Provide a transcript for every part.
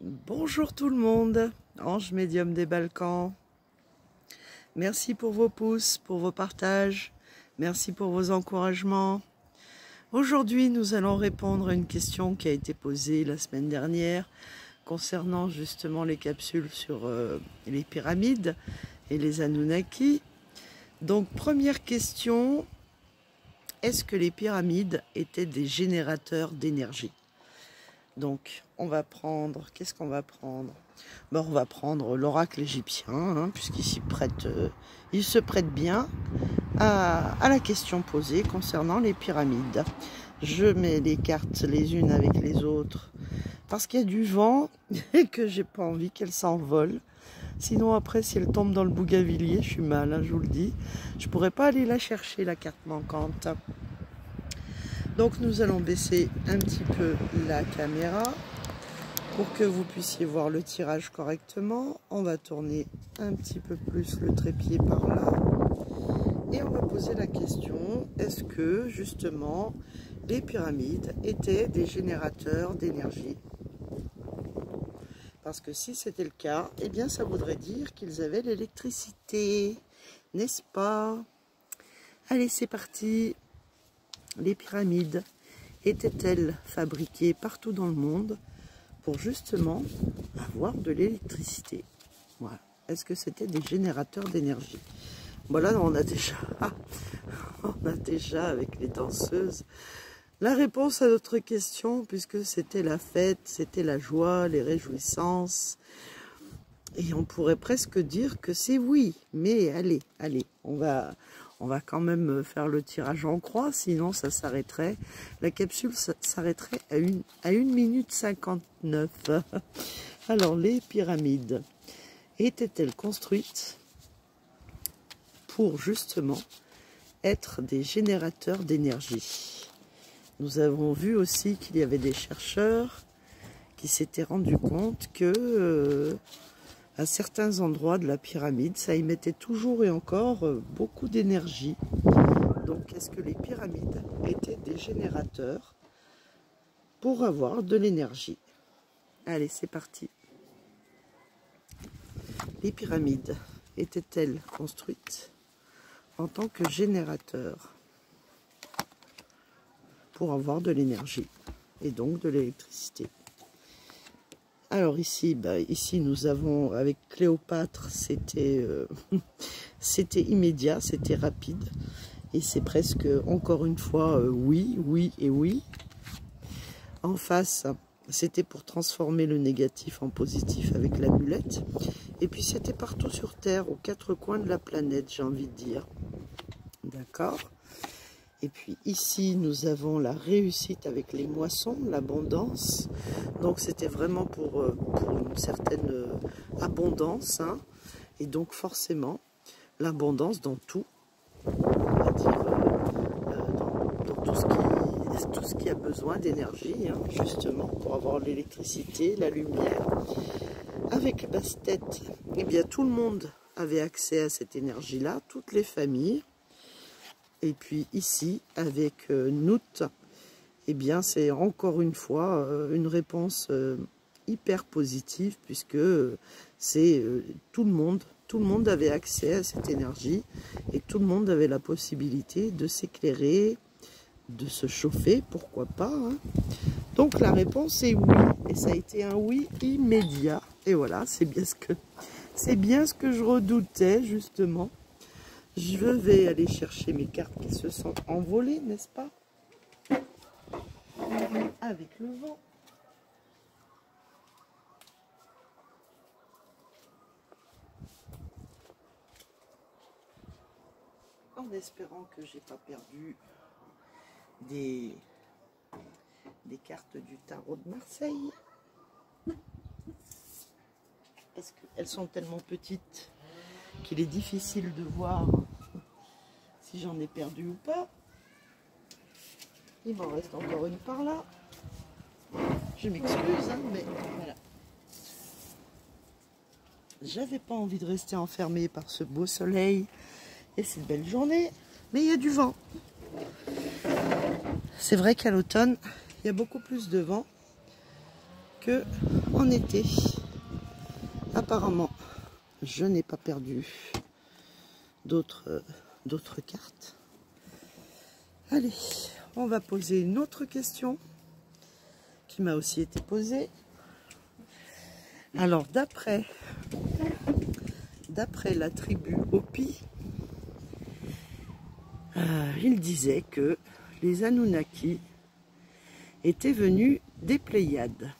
Bonjour tout le monde, Ange médium des Balkans. Merci pour vos pouces, pour vos partages, merci pour vos encouragements. Aujourd'hui, nous allons répondre à une question qui a été posée la semaine dernière concernant justement les capsules sur les pyramides et les Anunnaki. Donc, première question, est-ce que les pyramides étaient des générateurs d'énergie ? Donc, on va prendre, qu'est-ce qu'on va prendre? On va prendre l'oracle égyptien, hein, puisqu'il il se prête bien à la question posée concernant les pyramides. Je mets les cartes les unes avec les autres, parce qu'il y a du vent et que j'ai pas envie qu'elles s'envolent. Sinon, après, si elle tombe dans le bougainvillier, je suis mal, hein, je vous le dis. Je pourrais pas aller la chercher, la carte manquante. Donc nous allons baisser un petit peu la caméra pour que vous puissiez voir le tirage correctement. On va tourner un petit peu plus le trépied par là. Et on va poser la question, est-ce que justement les pyramides étaient des générateurs d'énergie? Parce que si c'était le cas, eh bien ça voudrait dire qu'ils avaient l'électricité, n'est-ce pas? Allez, c'est parti. Les pyramides étaient-elles fabriquées partout dans le monde pour justement avoir de l'électricité? Voilà. Est-ce que c'était des générateurs d'énergie? Voilà, on a déjà avec les danseuses la réponse à notre question, puisque c'était la fête, c'était la joie, les réjouissances. Et on pourrait presque dire que c'est oui. Mais allez, on va quand même faire le tirage en croix, sinon ça s'arrêterait. La capsule s'arrêterait à 1 minute 59. Alors, les pyramides étaient-elles construites pour justement être des générateurs d'énergie? Nous avons vu aussi qu'il y avait des chercheurs qui s'étaient rendus compte que à certains endroits de la pyramide, ça émettait toujours et encore beaucoup d'énergie. Donc, est-ce que les pyramides étaient des générateurs pour avoir de l'énergie? Allez, c'est parti. Les pyramides étaient-elles construites en tant que générateurs pour avoir de l'énergie et donc de l'électricité? Alors ici, ici nous avons avec Cléopâtre, c'était immédiat, c'était rapide. Et c'est presque, encore une fois, oui, oui et oui. En face, c'était pour transformer le négatif en positif avec l'amulette. Et puis c'était partout sur Terre, aux 4 coins de la planète, j'ai envie de dire. D'accord ? Et puis ici, nous avons la réussite avec les moissons, l'abondance. Donc c'était vraiment pour une certaine abondance. Hein. Et donc forcément, l'abondance dans tout, on va dire, dans tout ce qui a besoin d'énergie, hein, justement, pour avoir l'électricité, la lumière. Avec Bastet, eh bien tout le monde avait accès à cette énergie-là, toutes les familles. Et puis ici, avec Nout, eh bien c'est encore une fois une réponse hyper positive, puisque c'est tout le monde avait accès à cette énergie et tout le monde avait la possibilité de s'éclairer, de se chauffer, pourquoi pas. Hein. Donc la réponse est oui, et ça a été un oui immédiat. Et voilà, c'est bien ce que je redoutais justement. Je vais aller chercher mes cartes qui se sont envolées, n'est-ce pas? Avec le vent. En espérant que j'ai pas perdu des cartes du tarot de Marseille. Parce qu'elles sont tellement petites qu'il est difficile de voir si j'en ai perdu ou pas. Il m'en reste encore une par là. Je m'excuse, hein, mais voilà. J'avais pas envie de rester enfermée par ce beau soleil et cette belle journée, mais il y a du vent. C'est vrai qu'à l'automne, il y a beaucoup plus de vent que en été. Apparemment, je n'ai pas perdu d'autres cartes. Allez, on va poser une autre question qui m'a aussi été posée. Alors, d'après la tribu Hopi, il disait que les Anunnaki étaient venus des Pléiades.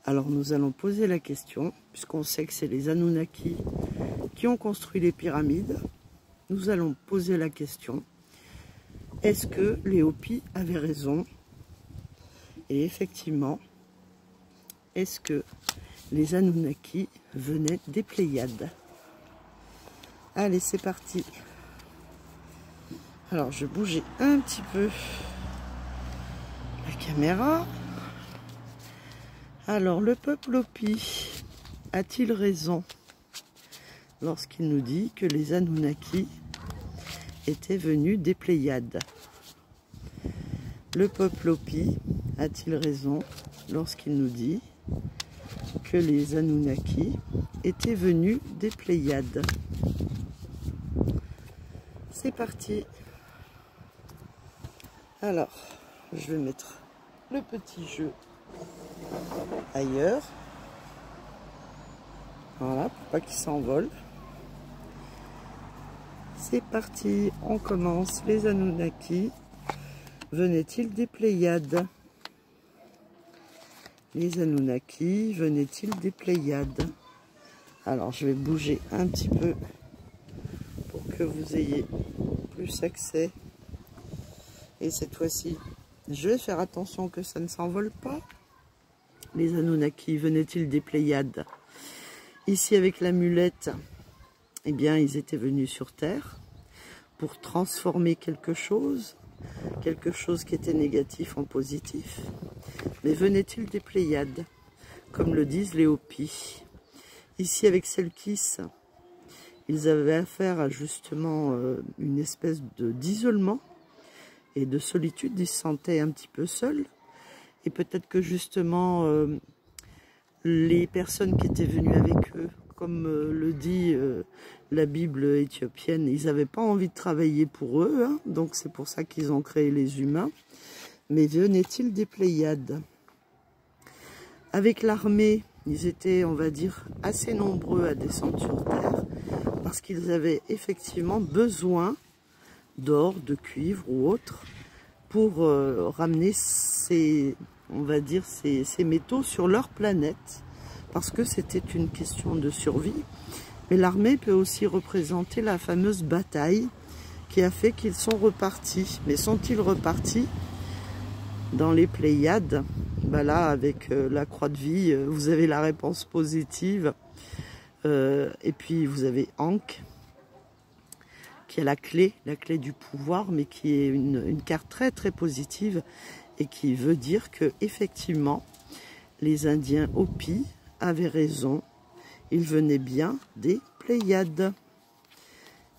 Alors nous allons poser la question, puisqu'on sait que c'est les Anunnaki qui ont construit les pyramides, nous allons poser la question, est-ce que les Hopi avaient raison? Et effectivement, est-ce que les Anunnaki venaient des Pléiades? Allez, c'est parti. Alors, je bougeais un petit peu la caméra. Alors, le peuple Hopi a-t-il raison lorsqu'il nous dit que les Anunnaki étaient venus des Pléiades? Le peuple Hopi a-t-il raison lorsqu'il nous dit que les Anunnaki étaient venus des Pléiades? C'est parti. Alors, je vais mettre le petit jeu ailleurs. Voilà, pour pas qu'il s'envole. C'est parti, on commence. Les Anunnaki venaient-ils des Pléiades? Les Anunnaki venaient-ils des Pléiades? Alors, je vais bouger un petit peu pour que vous ayez plus accès. Et cette fois-ci, je vais faire attention que ça ne s'envole pas. Les Anunnaki venaient-ils des Pléiades? Ici, avec l'amulette, eh bien, ils étaient venus sur Terre pour transformer quelque chose qui était négatif en positif. Mais venaient-ils des Pléiades, comme le disent les Hopis? Ici, avec Selkis, ils avaient affaire à justement une espèce d'isolement et de solitude. Ils se sentaient un petit peu seuls. Et peut-être que justement, les personnes qui étaient venues avec eux, comme le dit la Bible éthiopienne, ils n'avaient pas envie de travailler pour eux, hein, donc c'est pour ça qu'ils ont créé les humains. Mais venaient-ils des Pléiades? Avec l'armée, ils étaient, on va dire, assez nombreux à descendre sur Terre, parce qu'ils avaient effectivement besoin d'or, de cuivre ou autre, pour ramener ces métaux sur leur planète, parce que c'était une question de survie. Mais l'armée peut aussi représenter la fameuse bataille qui a fait qu'ils sont repartis. Mais sont-ils repartis dans les Pléiades? Ben là, avec la croix de vie, vous avez la réponse positive. Et puis vous avez Ankh, qui a la clé du pouvoir, mais qui est une carte très très positive et qui veut dire que effectivement les Indiens Hopi avaient raison, ils venaient bien des Pléiades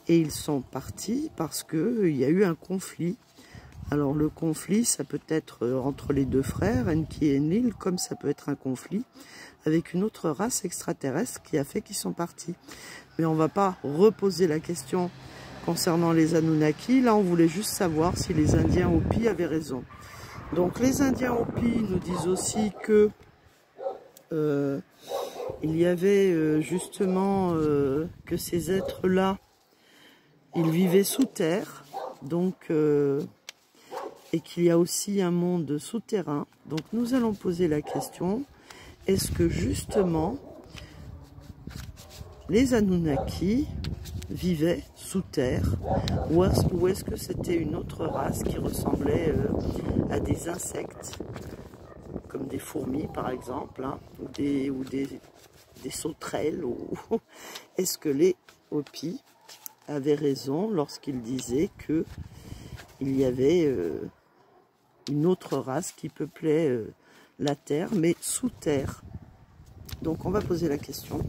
et ils sont partis parce que il y a eu un conflit. Alors le conflit, ça peut être entre les deux frères, Enki et Enlil, comme ça peut être un conflit avec une autre race extraterrestre qui a fait qu'ils sont partis. Mais on va pas reposer la question concernant les Anunnaki. Là, on voulait juste savoir si les Indiens Hopi avaient raison. Donc, les Indiens Hopi nous disent aussi que il y avait justement que ces êtres-là, ils vivaient sous terre, donc et qu'il y a aussi un monde souterrain. Donc, nous allons poser la question, est-ce que justement les Anunnaki vivaient sous terre, ou est-ce que c'était une autre race qui ressemblait à des insectes, comme des fourmis par exemple, hein, ou des sauterelles, ou est-ce que les Hopis avaient raison lorsqu'ils disaient que il y avait une autre race qui peuplait la terre, mais sous terre? Donc on va poser la question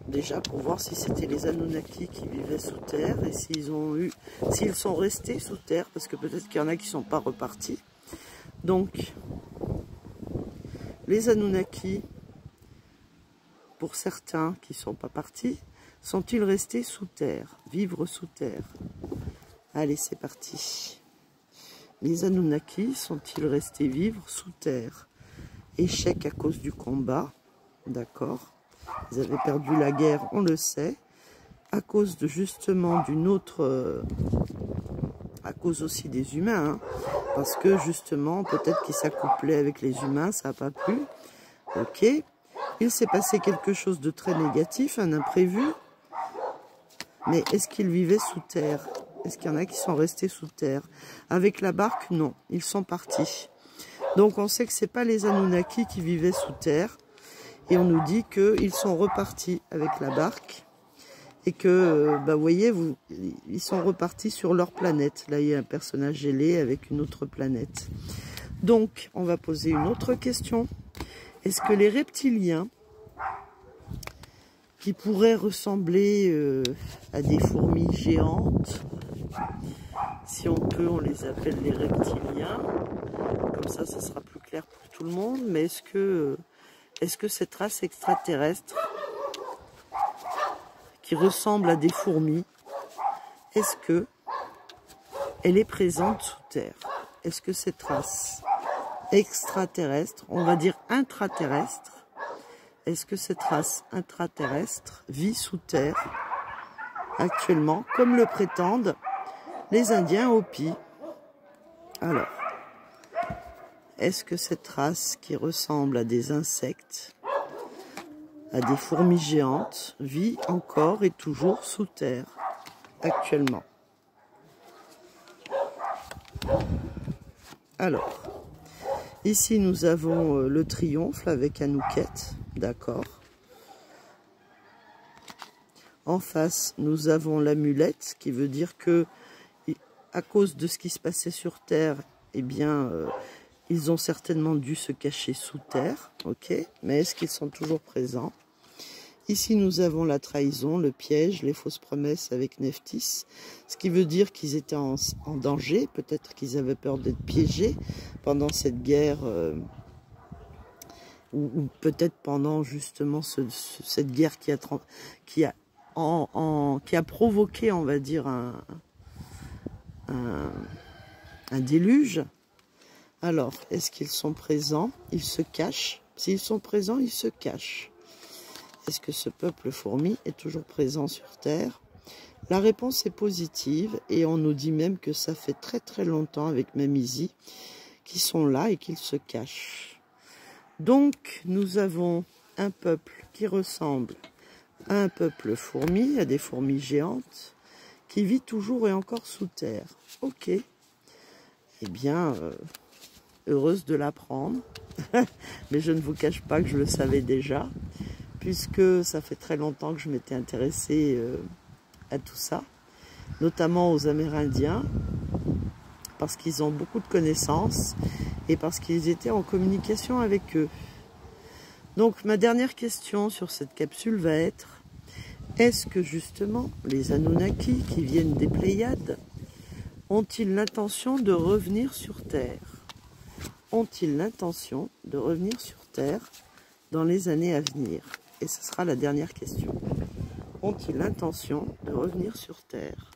déjà pour voir si c'était les Anunnaki qui vivaient sous terre et s'ils sont restés sous terre, parce que peut-être qu'il y en a qui ne sont pas repartis. Donc les Anunnaki, pour certains qui ne sont pas partis, sont-ils restés sous terre, vivre sous terre? Allez, c'est parti. Les Anunnaki sont-ils restés vivre sous terre? Échec à cause du combat, d'accord. Ils avaient perdu la guerre, on le sait. À cause de justement d'une autre... à cause aussi des humains, hein, parce que justement, peut-être qu'ils s'accouplaient avec les humains, ça n'a pas plu. Ok. Il s'est passé quelque chose de très négatif, un imprévu. Mais est-ce qu'ils vivaient sous terre? Est-ce qu'il y en a qui sont restés sous terre? Avec la barque, non. Ils sont partis. Donc on sait que ce n'est pas les Anunnaki qui vivaient sous terre. Et on nous dit qu'ils sont repartis avec la barque. Et que, vous voyez, ils sont repartis sur leur planète. Là, il y a un personnage gelé avec une autre planète. Donc, on va poser une autre question. Est-ce que les reptiliens, qui pourraient ressembler à des fourmis géantes, si on peut, on les appelle les reptiliens, comme ça sera plus clair pour tout le monde, mais est-ce que cette race extraterrestre, qui ressemble à des fourmis, est-ce que elle est présente sous terre? Est-ce que cette race extraterrestre, on va dire intraterrestre, est-ce que cette race intraterrestre vit sous terre actuellement, comme le prétendent les Indiens Hopi? Alors, est-ce que cette race qui ressemble à des insectes, à des fourmis géantes, vit encore et toujours sous terre actuellement? Alors, ici nous avons le triomphe avec Anouket, d'accord. En face, nous avons l'amulette, qui veut dire que, à cause de ce qui se passait sur terre, eh bien, ils ont certainement dû se cacher sous terre, ok. Mais est-ce qu'ils sont toujours présents? Ici, nous avons la trahison, le piège, les fausses promesses avec Nephthys, ce qui veut dire qu'ils étaient en danger, peut-être qu'ils avaient peur d'être piégés pendant cette guerre, ou peut-être pendant justement cette guerre qui a provoqué, on va dire, un déluge. Alors, est-ce qu'ils sont présents? Ils se cachent. S'ils sont présents, ils se cachent. Est-ce que ce peuple fourmi est toujours présent sur Terre? La réponse est positive et on nous dit même que ça fait très très longtemps avec Mamisi qu'ils sont là et qu'ils se cachent. Donc nous avons un peuple qui ressemble à un peuple fourmi, à des fourmis géantes, qui vit toujours et encore sous terre. Ok. Eh bien, heureuse de l'apprendre, mais je ne vous cache pas que je le savais déjà, puisque ça fait très longtemps que je m'étais intéressée à tout ça, notamment aux Amérindiens, parce qu'ils ont beaucoup de connaissances et parce qu'ils étaient en communication avec eux. Donc ma dernière question sur cette capsule va être: est-ce que justement les Anunnaki qui viennent des Pléiades ont-ils l'intention de revenir sur Terre? Ont-ils l'intention de revenir sur Terre dans les années à venir? Et ce sera la dernière question. Ont-ils l'intention de revenir sur Terre?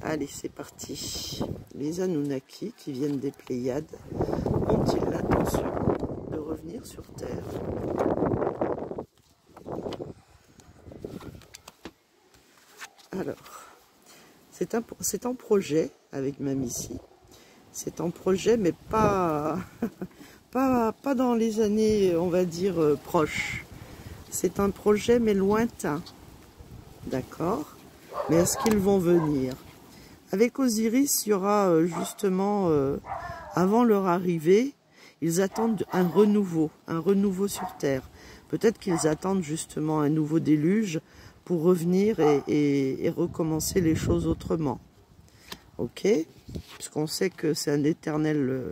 Allez, c'est parti. Les Anunnaki qui viennent des Pléiades ont-ils l'intention de revenir sur Terre? Alors, c'est en projet avec Mamisi. C'est en projet, mais pas dans les années, on va dire, proches. C'est un projet, mais lointain. D'accord? Mais est-ce qu'ils vont venir? Avec Osiris, il y aura justement, avant leur arrivée, ils attendent un renouveau sur Terre. Peut-être qu'ils attendent justement un nouveau déluge pour revenir et recommencer les choses autrement. Ok? Puisqu'on sait que c'est un éternel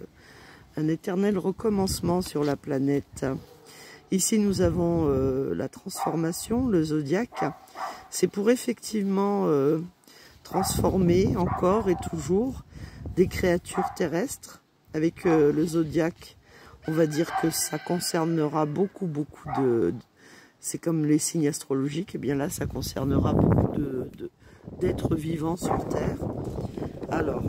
recommencement sur la planète. Ici, nous avons la transformation, le zodiaque. C'est pour effectivement transformer encore et toujours des créatures terrestres. Avec le zodiaque, on va dire que ça concernera beaucoup de c'est comme les signes astrologiques, et bien là ça concernera beaucoup d'êtres vivants sur Terre. Alors,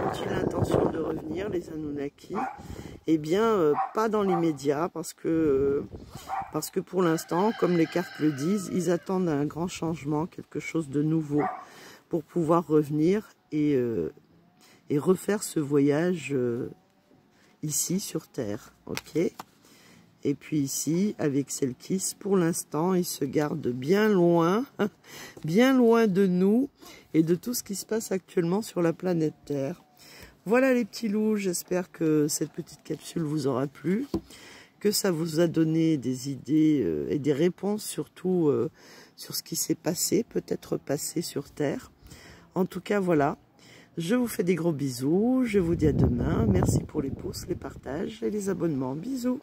ont-ils l'intention de revenir, les Anunnaki? Eh bien, pas dans l'immédiat, parce que pour l'instant, comme les cartes le disent, ils attendent un grand changement, quelque chose de nouveau, pour pouvoir revenir et refaire ce voyage ici sur Terre, ok? Et puis ici, avec Selkis, pour l'instant, ils se gardent bien loin de nous et de tout ce qui se passe actuellement sur la planète Terre. Voilà les petits loups, j'espère que cette petite capsule vous aura plu, que ça vous a donné des idées et des réponses surtout sur ce qui s'est passé, peut-être passé sur Terre. En tout cas, voilà, je vous fais des gros bisous, je vous dis à demain, merci pour les pouces, les partages et les abonnements. Bisous.